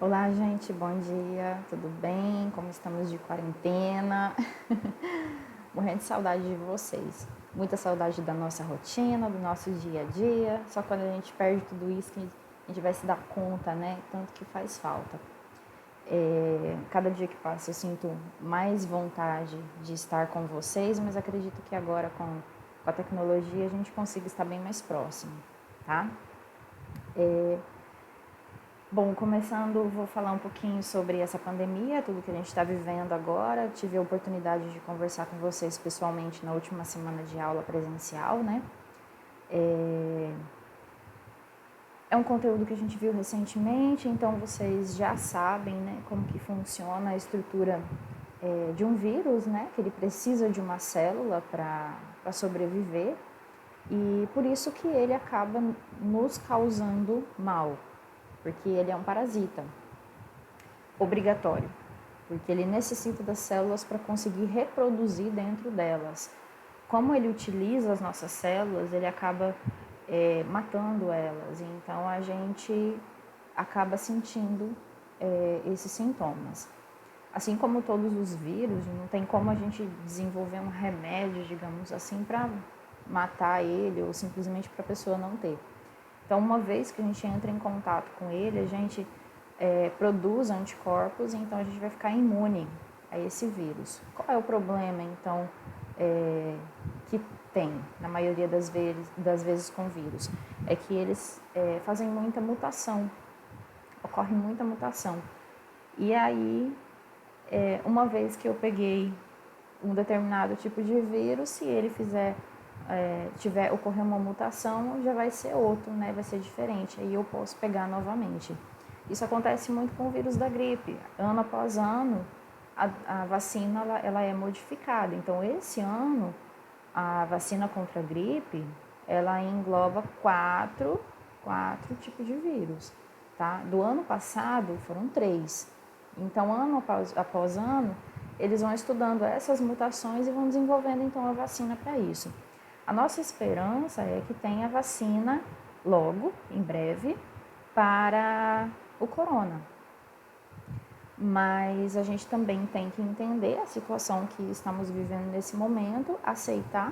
Olá, gente, bom dia, tudo bem? Como estamos de quarentena? Morrendo de saudade de vocês. Muita saudade da nossa rotina, do nosso dia a dia. Só quando a gente perde tudo isso que a gente vai se dar conta, né? Tanto que faz falta. Cada dia que passa eu sinto mais vontade de estar com vocês, mas acredito que agora com a tecnologia a gente consiga estar bem mais próximo, tá? Bom, começando, vou falar um pouquinho sobre essa pandemia, tudo que a gente está vivendo agora. Tive a oportunidade de conversar com vocês pessoalmente na última semana de aula presencial, né? É um conteúdo que a gente viu recentemente, então vocês já sabem, né, como que funciona a estrutura de um vírus, né? Que ele precisa de uma célula para sobreviver e por isso que ele acaba nos causando mal, porque ele é um parasita obrigatório, porque ele necessita das células para conseguir reproduzir dentro delas. Como ele utiliza as nossas células, ele acaba matando elas, então a gente acaba sentindo esses sintomas. Assim como todos os vírus, não tem como a gente desenvolver um remédio, digamos assim, para matar ele ou simplesmente para a pessoa não ter. Então, uma vez que a gente entra em contato com ele, a gente produz anticorpos, então a gente vai ficar imune a esse vírus. Qual é o problema, então, que tem, na maioria das vezes com vírus? É que eles fazem muita mutação, ocorre muita mutação. E aí, uma vez que eu peguei um determinado tipo de vírus, se ele ocorrer uma mutação, já vai ser outro, né? Vai ser diferente. Aí eu posso pegar novamente. Isso acontece muito com o vírus da gripe. Ano após ano, a vacina ela é modificada. Então, esse ano, a vacina contra a gripe, ela engloba quatro tipos de vírus. Tá? Do ano passado, foram 3. Então, ano após ano, eles vão estudando essas mutações e vão desenvolvendo, então, a vacina para isso. A nossa esperança é que tenha vacina logo, em breve, para o corona. Mas a gente também tem que entender a situação que estamos vivendo nesse momento, aceitar,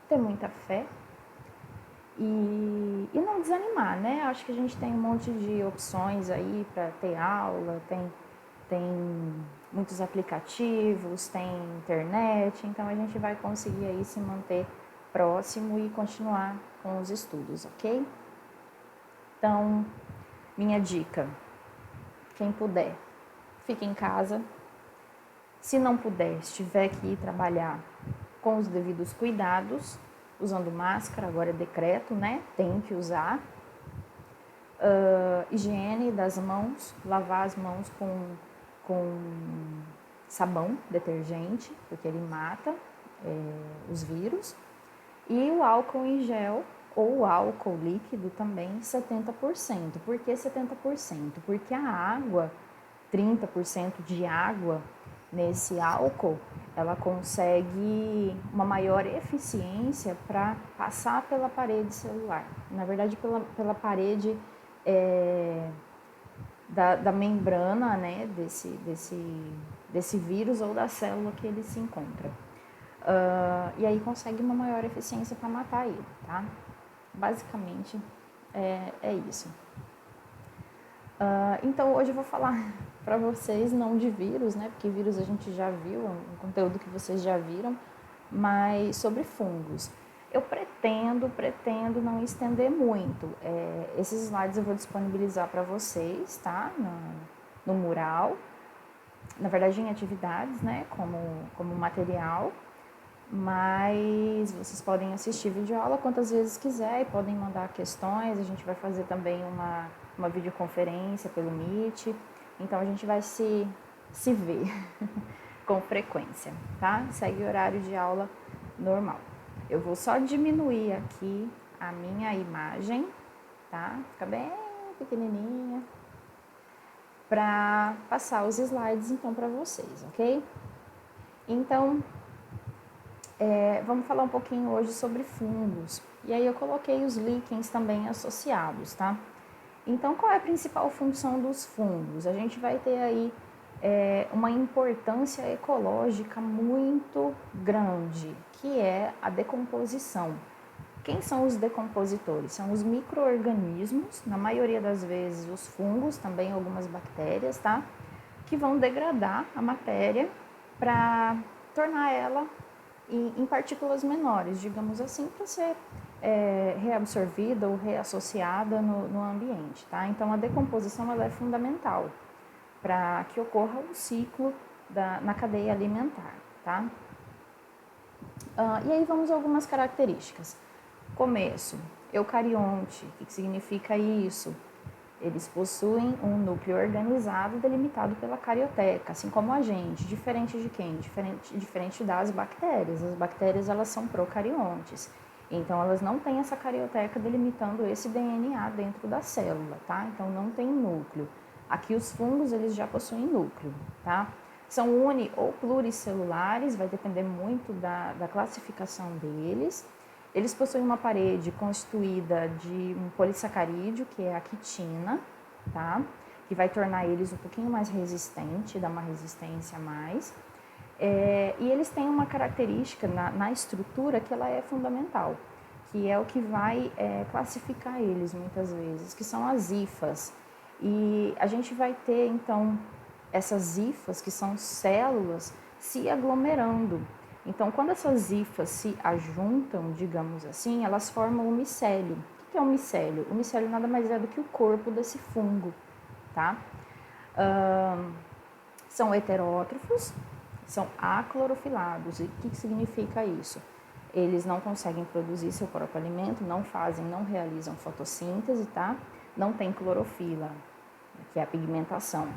ter muita fé e não desanimar, né? Acho que a gente tem um monte de opções aí para ter aula, tem muitos aplicativos, tem internet, então a gente vai conseguir aí se manter próximo e continuar com os estudos, ok? Então, minha dica, quem puder, fique em casa. Se não puder, se tiver que ir trabalhar com os devidos cuidados, usando máscara, agora é decreto, né? Tem que usar. Higiene das mãos, lavar as mãos com sabão, detergente, porque ele mata os vírus. E o álcool em gel ou álcool líquido também 70%. Por que 70%? Porque a água, 30% de água nesse álcool, ela consegue uma maior eficiência para passar pela parede celular. Na verdade, pela parede da membrana, né, desse vírus ou da célula que ele se encontra. E aí consegue uma maior eficiência para matar ele, tá? Basicamente é isso. Então hoje eu vou falar para vocês não de vírus, né? Porque vírus a gente já viu, é um conteúdo que vocês já viram, mas sobre fungos. Eu pretendo não estender muito. Esses slides eu vou disponibilizar para vocês, tá? No mural. Na verdade, em atividades, né? Como material. Mas vocês podem assistir videoaula quantas vezes quiser e podem mandar questões. A gente vai fazer também uma videoconferência pelo Meet. Então a gente vai se ver com frequência, tá? Segue o horário de aula normal. Eu vou só diminuir aqui a minha imagem, tá? Fica bem pequenininha para passar os slides então para vocês, ok? Então, vamos falar um pouquinho hoje sobre fungos. E aí eu coloquei os líquens também associados, tá? Então, qual é a principal função dos fungos? A gente vai ter aí uma importância ecológica muito grande, que é a decomposição. Quem são os decompositores? São os micro-organismos, na maioria das vezes os fungos, também algumas bactérias, tá? Que vão degradar a matéria para tornar ela em partículas menores, digamos assim, para ser reabsorvida ou reassociada no ambiente, tá? Então, a decomposição ela é fundamental para que ocorra o ciclo na cadeia alimentar, tá? E aí vamos a algumas características. Começo, eucarionte, o que significa isso? Eles possuem um núcleo organizado delimitado pela carioteca, assim como a gente. Diferente de quem? Diferente das bactérias. As bactérias elas são procariontes, então elas não têm essa carioteca delimitando esse DNA dentro da célula, tá? Então não tem núcleo. Aqui os fungos eles já possuem núcleo, tá? São uni ou pluricelulares, vai depender muito da classificação deles. Eles possuem uma parede constituída de um polissacarídeo, que é a quitina, tá? Que vai tornar eles um pouquinho mais resistentes, dá uma resistência a mais. E eles têm uma característica na estrutura que ela é fundamental, que é o que vai classificar eles muitas vezes, que são as hifas. E a gente vai ter, então, essas hifas, que são células, se aglomerando. Então, quando essas hifas se ajuntam, digamos assim, elas formam o micélio. O que é o micélio? O micélio nada mais é do que o corpo desse fungo, tá? São heterótrofos, são aclorofilados. E o que significa isso? Eles não conseguem produzir seu próprio alimento, não realizam fotossíntese, tá? Não tem clorofila, que é a pigmentação.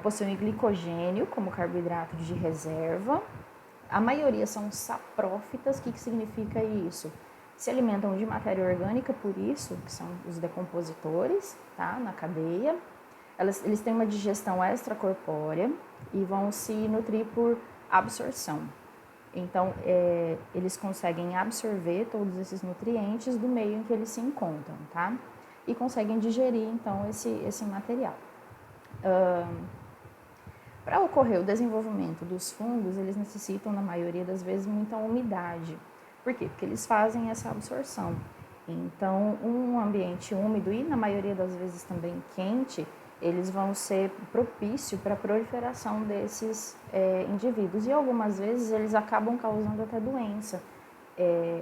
Possuem glicogênio como carboidrato de reserva. A maioria são saprófitas. O que significa isso? Se alimentam de matéria orgânica, por isso, que são os decompositores, tá? Na cadeia. Eles têm uma digestão extracorpórea e vão se nutrir por absorção. Então, eles conseguem absorver todos esses nutrientes do meio em que eles se encontram, tá? E conseguem digerir, então, esse material. Para ocorrer o desenvolvimento dos fungos, eles necessitam, na maioria das vezes, muita umidade. Por quê? Porque eles fazem essa absorção. Então, um ambiente úmido e, na maioria das vezes, também quente, eles vão ser propício para a proliferação desses indivíduos. E algumas vezes eles acabam causando até doença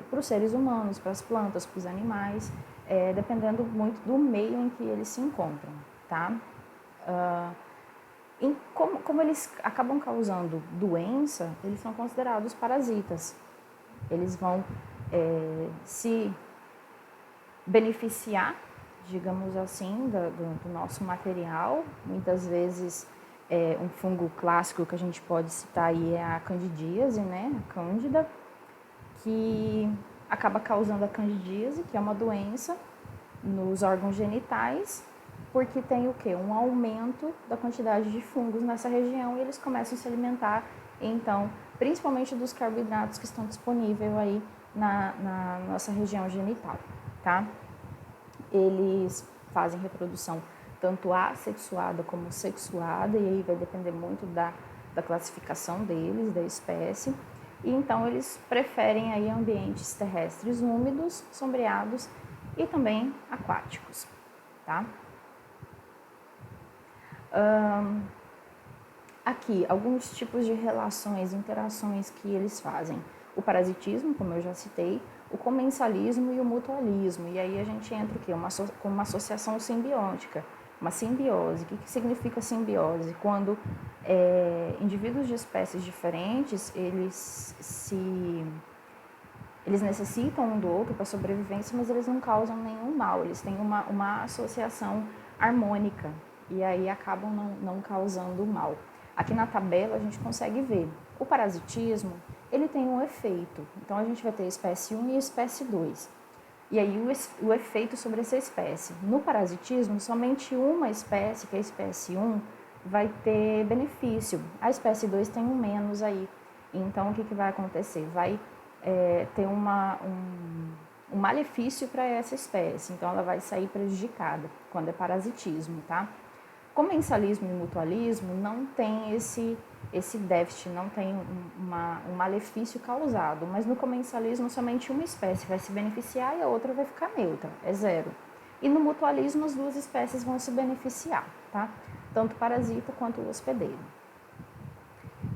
para os seres humanos, para as plantas, para os animais, dependendo muito do meio em que eles se encontram, tá? Como eles acabam causando doença, eles são considerados parasitas. Eles vão se beneficiar, digamos assim, do nosso material. Muitas vezes, um fungo clássico que a gente pode citar aí é a candidíase, né? A cândida, que acaba causando a candidíase, que é uma doença nos órgãos genitais, porque tem o quê? Um aumento da quantidade de fungos nessa região e eles começam a se alimentar, então, principalmente dos carboidratos que estão disponíveis aí na nossa região genital, tá? Eles fazem reprodução tanto assexuada como sexuada, e aí vai depender muito da classificação deles, da espécie. E então eles preferem aí ambientes terrestres úmidos, sombreados e também aquáticos, tá? Aqui, alguns tipos de relações, interações que eles fazem. O parasitismo, como eu já citei, o comensalismo e o mutualismo. E aí a gente entra o quê? Com uma associação simbiótica, uma simbiose. O que significa simbiose? Quando indivíduos de espécies diferentes, eles necessitam um do outro para sobrevivência, mas eles não causam nenhum mal. Eles têm uma associação harmônica e aí acabam não causando mal. Aqui na tabela a gente consegue ver. O parasitismo, ele tem um efeito. Então a gente vai ter espécie 1 e espécie 2. E aí o efeito sobre essa espécie. No parasitismo, somente uma espécie, que é a espécie 1, vai ter benefício. A espécie 2 tem um menos aí. Então o que vai acontecer? Vai ter um malefício para essa espécie, então ela vai sair prejudicada quando é parasitismo, tá? Comensalismo e mutualismo não tem esse déficit, não tem um malefício causado, mas no comensalismo somente uma espécie vai se beneficiar e a outra vai ficar neutra, é zero. E no mutualismo as duas espécies vão se beneficiar, tá? Tanto o parasita quanto o hospedeiro.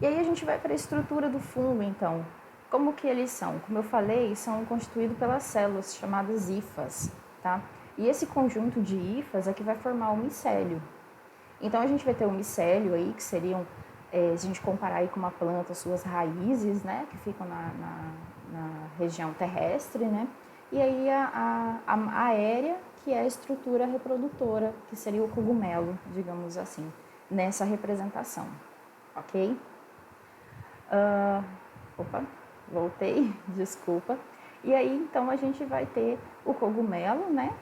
E aí a gente vai para a estrutura do fungo, então. Como que eles são? Como eu falei, são constituídos pelas células chamadas hifas, tá? E esse conjunto de hifas é que vai formar o micélio. Então a gente vai ter o micélio aí, que seriam, se a gente comparar aí com uma planta, suas raízes, né, que ficam na região terrestre, né? E aí a aérea, que é a estrutura reprodutora, que seria o cogumelo, digamos assim, nessa representação, ok? Opa, voltei, desculpa. E aí, então, a gente vai ter o cogumelo, né,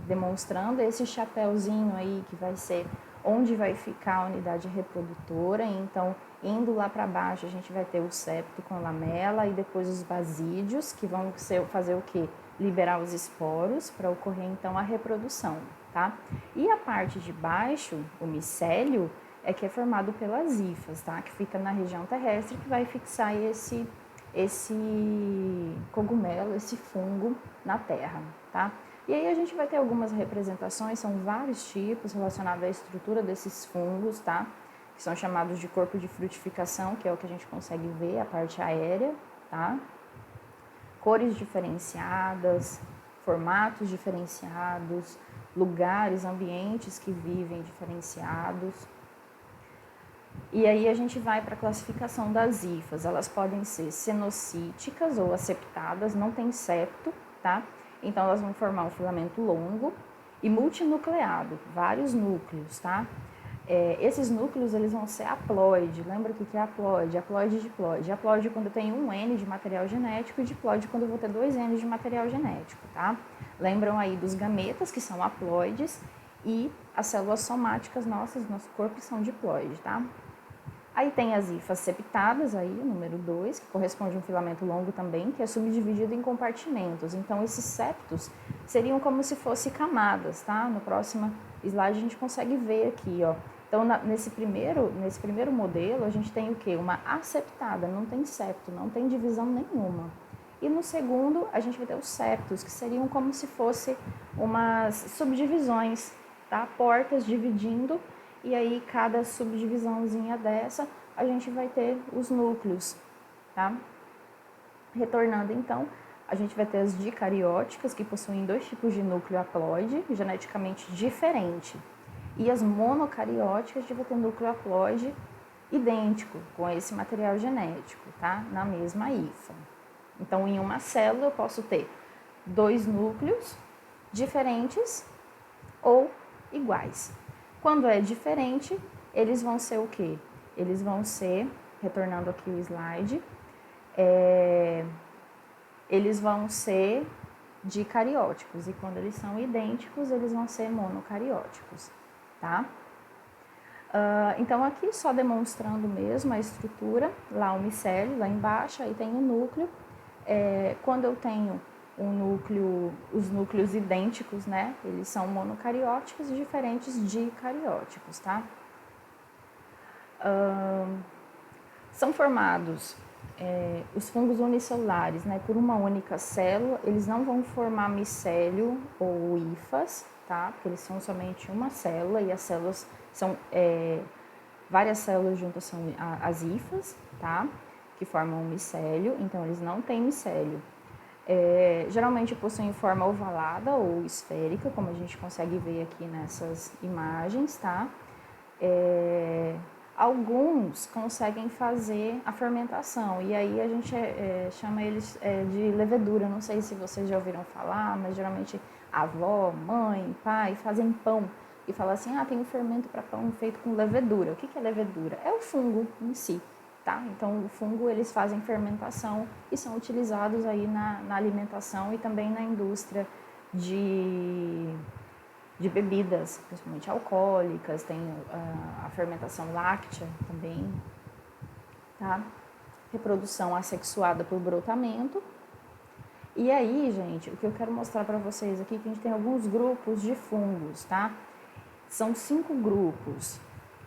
demonstrando esse chapéuzinho aí que vai ser onde vai ficar a unidade reprodutora. Então, indo lá para baixo, a gente vai ter o septo com a lamela e depois os basídeos, que vão fazer o quê? Liberar os esporos para ocorrer, então, a reprodução, tá? E a parte de baixo, o micélio, é que é formado pelas hifas, tá? Que fica na região terrestre, que vai fixar esse cogumelo, esse fungo na terra, tá? E aí a gente vai ter algumas representações, são vários tipos relacionados à estrutura desses fungos, tá? Que são chamados de corpo de frutificação, que é o que a gente consegue ver, a parte aérea, tá? Cores diferenciadas, formatos diferenciados, lugares, ambientes que vivem diferenciados. E aí a gente vai para a classificação das hifas. Elas podem ser cenocíticas ou aseptadas, não tem septo, tá? Então elas vão formar um filamento longo e multinucleado, vários núcleos, tá? Esses núcleos eles vão ser haploide. Lembra o que é haploide? Haploide e diploide. Haploide quando eu tenho um N de material genético e diploide quando eu vou ter 2 N de material genético, tá? Lembram aí dos gametas, que são haploides, e as células somáticas nossas, nosso corpo, são diploide, tá? Aí tem as hifas septadas, aí, o número 2, que corresponde a um filamento longo também, que é subdividido em compartimentos. Então, esses septos seriam como se fossem camadas, tá? No próximo slide a gente consegue ver aqui, ó. Então, nesse primeiro modelo, a gente tem o quê? Uma aseptada, não tem septo, não tem divisão nenhuma. E no segundo, a gente vai ter os septos, que seriam como se fossem umas subdivisões, tá? Portas dividindo, e aí cada subdivisãozinha dessa, a gente vai ter os núcleos, tá? Retornando então, a gente vai ter as dicarióticas, que possuem 2 tipos de núcleo haploide, geneticamente diferente. E as monocarióticas, a gente vai ter núcleo haploide idêntico, com esse material genético, tá? Na mesma hifa. Então, em uma célula, eu posso ter 2 núcleos diferentes ou iguais. Quando é diferente, eles vão ser o quê? Eles vão ser, retornando aqui o slide, eles vão ser dicarióticos. E quando eles são idênticos, eles vão ser monocarióticos, tá? Então, aqui só demonstrando mesmo a estrutura, lá o micélio, lá embaixo, aí tem o núcleo. Quando eu tenho os núcleos idênticos, né? Eles são monocarióticos e diferentes dicarióticos, tá? São formados os fungos unicelulares, né? Por uma única célula, eles não vão formar micélio ou hifas, tá? Porque eles são somente uma célula e as células são várias células juntas são as hifas, tá? Que formam o micélio, então eles não têm micélio. Geralmente possuem forma ovalada ou esférica, como a gente consegue ver aqui nessas imagens, tá? Alguns conseguem fazer a fermentação, e aí a gente chama eles de levedura. Não sei se vocês já ouviram falar, mas geralmente a avó, mãe, pai fazem pão e falam assim, tem um fermento para pão feito com levedura. O que é levedura? É o fungo em si. Tá? Então, o fungo, eles fazem fermentação e são utilizados aí na alimentação e também na indústria de bebidas, principalmente alcoólicas, tem a fermentação láctea também, tá? Reprodução assexuada por brotamento. E aí, gente, o que eu quero mostrar para vocês aqui é que a gente tem alguns grupos de fungos, tá? São 5 grupos.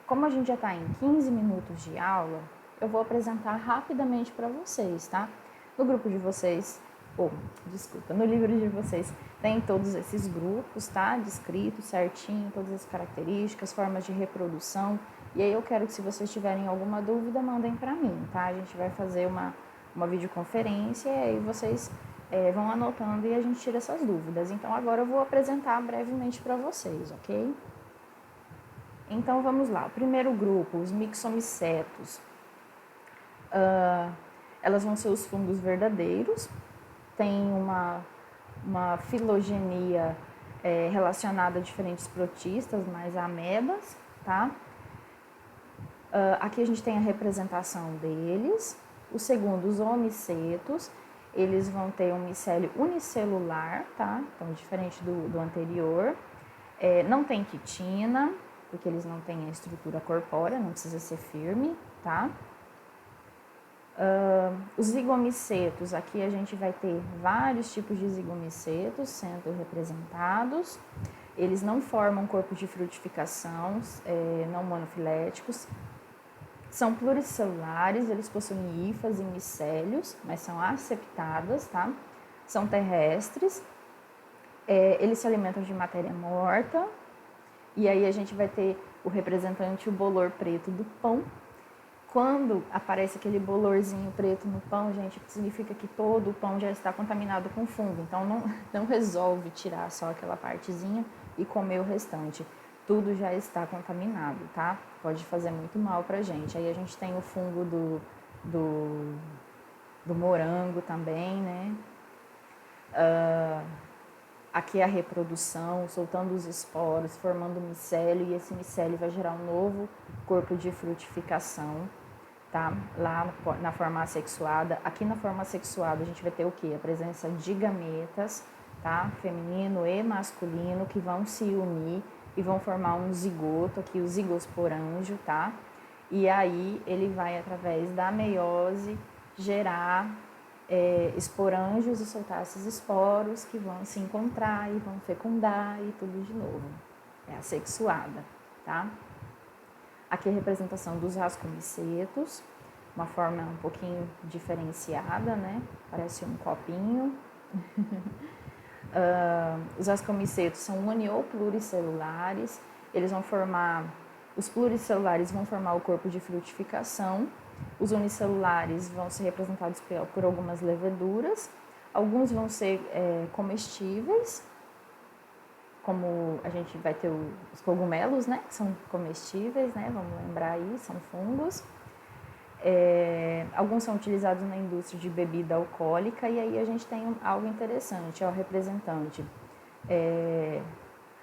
Como a gente já está em 15 minutos de aula, eu vou apresentar rapidamente para vocês, tá? No grupo de vocês, no livro de vocês, tem todos esses grupos, tá? Descritos certinho, todas as características, formas de reprodução. E aí eu quero que, se vocês tiverem alguma dúvida, mandem para mim, tá? A gente vai fazer uma videoconferência e aí vocês vão anotando e a gente tira essas dúvidas. Então agora eu vou apresentar brevemente para vocês, ok? Então vamos lá. O primeiro grupo, os mixomicetos. Elas vão ser os fungos verdadeiros. Tem uma filogenia relacionada a diferentes protistas, mais amebas, tá? Aqui a gente tem a representação deles. O segundo, os omicetos, eles vão ter um micélio unicelular, tá? Então, diferente do anterior. Não tem quitina, porque eles não têm a estrutura corpórea, não precisa ser firme, tá? Os zigomicetos, aqui a gente vai ter vários tipos de zigomicetos sendo representados. Eles não formam corpo de frutificação, não monofiléticos. São pluricelulares, eles possuem hifas e micélios, mas são aseptadas, tá? São terrestres, eles se alimentam de matéria morta. E aí a gente vai ter o representante, o bolor preto do pão. Quando aparece aquele bolorzinho preto no pão, gente, significa que todo o pão já está contaminado com fungo. Então não resolve tirar só aquela partezinha e comer o restante. Tudo já está contaminado, tá? Pode fazer muito mal pra gente. Aí a gente tem o fungo do morango também, né? Aqui é a reprodução, soltando os esporos, formando micélio, e esse micélio vai gerar um novo corpo de frutificação, tá? Lá na forma assexuada. Aqui na forma assexuada a gente vai ter o quê? A presença de gametas, tá? Feminino e masculino, que vão se unir e vão formar um zigoto, aqui o zigosporângio, tá? E aí ele vai, através da meiose, gerar esporângios e soltar esses esporos que vão se encontrar e vão fecundar e tudo de novo. É assexuada, tá? Aqui a representação dos rascomicetos, uma forma um pouquinho diferenciada, né? Parece um copinho. Os rascomicetos são uni ou pluricelulares. Os pluricelulares vão formar o corpo de frutificação. Os unicelulares vão ser representados por algumas leveduras. Alguns vão ser comestíveis, como a gente vai ter os cogumelos, né? Que são comestíveis, né? Vamos lembrar aí, são fungos. Alguns são utilizados na indústria de bebida alcoólica, e aí a gente tem algo interessante, o representante.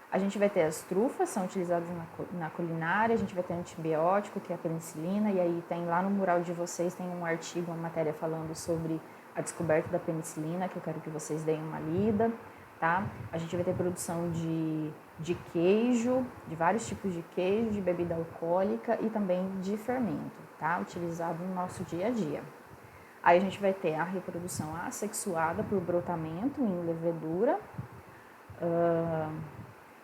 A gente vai ter as trufas, são utilizadas na culinária, a gente vai ter antibiótico, que é a penicilina, e aí tem lá no mural de vocês, tem um artigo, uma matéria falando sobre a descoberta da penicilina, que eu quero que vocês deem uma lida, tá? A gente vai ter produção de queijo, de vários tipos de queijo, de bebida alcoólica e também de fermento, tá? Utilizado no nosso dia a dia. Aí a gente vai ter a reprodução assexuada por brotamento em levedura,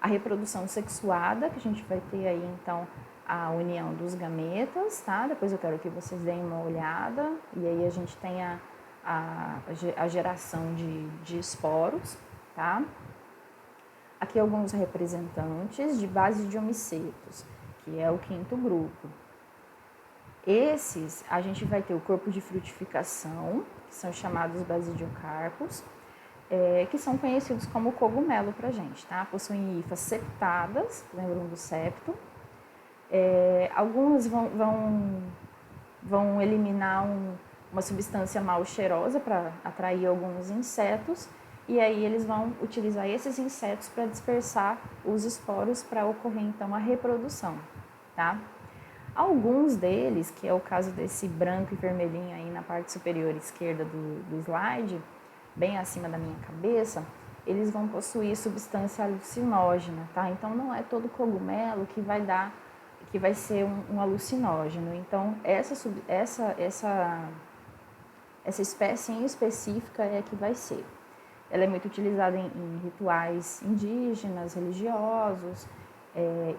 a reprodução sexuada, que a gente vai ter aí, então, a união dos gametas, tá? Depois eu quero que vocês deem uma olhada, e aí a gente tem a geração de esporos, tá? Aqui alguns representantes de base de omicetos, que é o quinto grupo. Esses, a gente vai ter o corpo de frutificação, que são chamados basidiocarpos, que são conhecidos como cogumelo pra gente, tá? Possuem hifas septadas, lembram do septo. Alguns vão eliminar uma substância mal cheirosa para atrair alguns insetos, e aí eles vão utilizar esses insetos para dispersar os esporos para ocorrer então a reprodução, tá? Alguns deles, que é o caso desse branco e vermelhinho aí na parte superior esquerda do slide, bem acima da minha cabeça, eles vão possuir substância alucinógena, tá? Então não é todo cogumelo que vai ser um alucinógeno. Então essa espécie em específica é que vai ser. Ela é muito utilizada em rituais indígenas, religiosos,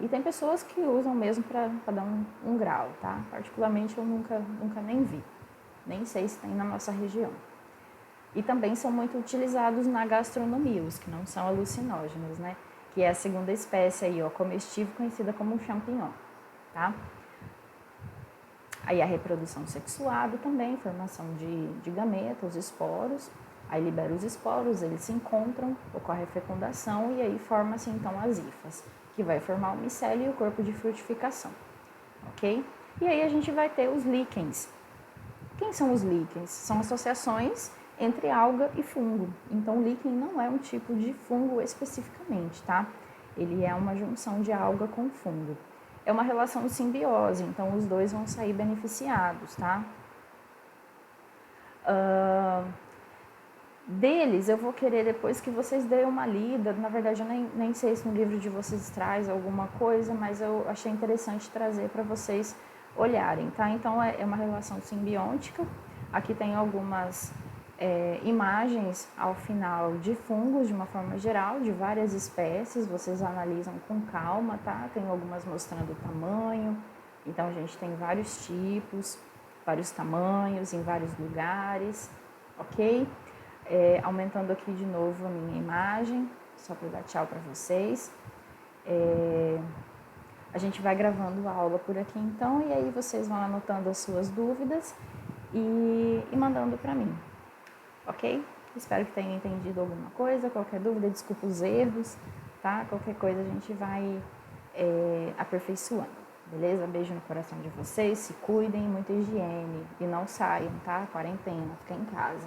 e tem pessoas que usam mesmo para dar um grau, tá? Particularmente eu nunca nem vi, nem sei se tem na nossa região. E também são muito utilizados na gastronomia, os que não são alucinógenos, né? Que é a segunda espécie aí, ó, comestível, conhecida como champignon, tá? Aí a reprodução sexuada também, formação de gameta, os esporos. Aí libera os esporos, eles se encontram, ocorre a fecundação e aí forma-se então as hifas, que vai formar o micélio e o corpo de frutificação, ok? E aí a gente vai ter os líquens. Quem são os líquens? São associações entre alga e fungo. Então, o líquen não é um tipo de fungo especificamente, tá? Ele é uma junção de alga com fungo. É uma relação de simbiose, então os dois vão sair beneficiados, tá? Deles, eu vou querer depois que vocês deem uma lida. Na verdade, eu nem sei se no livro de vocês traz alguma coisa, mas eu achei interessante trazer para vocês olharem, tá? Então, é uma relação simbiótica. Aqui tem algumas imagens ao final de fungos, de uma forma geral, de várias espécies. Vocês analisam com calma, tá? Tem algumas mostrando o tamanho. Então, a gente tem vários tipos, vários tamanhos, em vários lugares, ok? Aumentando aqui de novo a minha imagem, só para dar tchau para vocês. A gente vai gravando a aula por aqui então, e aí vocês vão anotando as suas dúvidas e mandando para mim, ok? Espero que tenham entendido alguma coisa. Qualquer dúvida, desculpa os erros, tá? Qualquer coisa a gente vai aperfeiçoando, beleza? Beijo no coração de vocês, se cuidem, muita higiene e não saiam, tá? Quarentena, fica em casa.